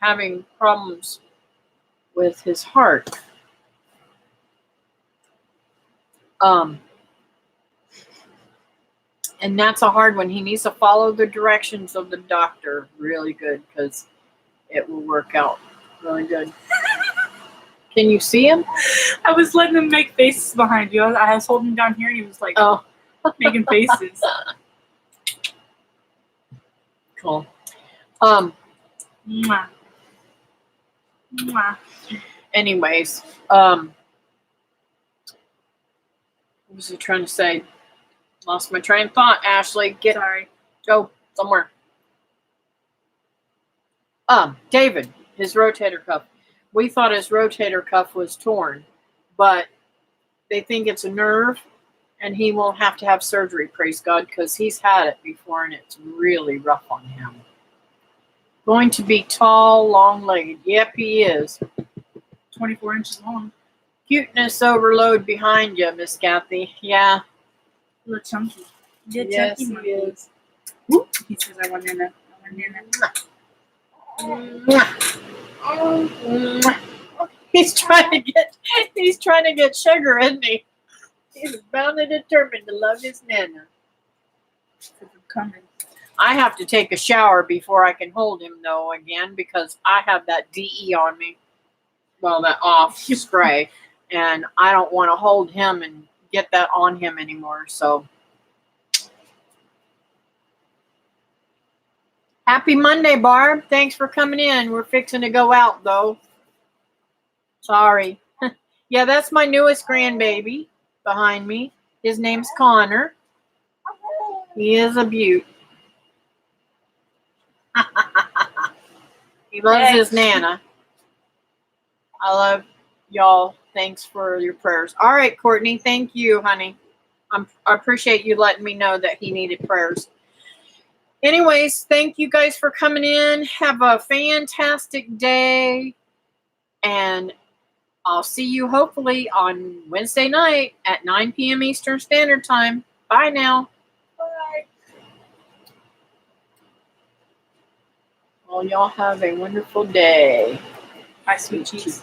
S1: having problems with his heart. And that's a hard one. He needs to follow the directions of the doctor really good because it will work out really good. Can you see him?
S3: I was letting him make faces behind you. I was holding him down here and he was like making faces.
S1: Cool.
S3: Mwah. Mwah.
S1: Anyways, what was I trying to say? Lost my train of thought. Ashley, go somewhere. David, his rotator cuff. We thought his rotator cuff was torn, but they think it's a nerve, and he won't have to have surgery, praise God, because he's had it before, and it's really rough on him. Going to be tall, long-legged. Yep, he is.
S3: 24 inches long.
S1: Cuteness overload behind you, Miss Kathy. Yeah.
S3: A little chunky.
S1: Yes, he is.
S3: He says, I want Nana.
S1: He's trying to get sugar, isn't he? He's bound and determined to love his Nana.
S3: Coming.
S1: I have to take a shower before I can hold him, though, again, because I have that DE on me. Well, that off spray. And I don't want to hold him and get that on him anymore. So, happy Monday, Barb. Thanks for coming in. We're fixing to go out, though. Sorry. Yeah, that's my newest grandbaby behind me. His name's Connor. He is a beaut. He loves his Nana. I love y'all. Thanks for your prayers. All right, Courtney. Thank you, honey. I appreciate you letting me know that he needed prayers. Anyways, thank you guys for coming in. Have a fantastic day. And I'll see you hopefully on Wednesday night at 9 p.m. Eastern Standard Time. Bye now.
S3: Bye.
S1: Well, y'all have a wonderful day.
S3: Bye, sweet cheeks.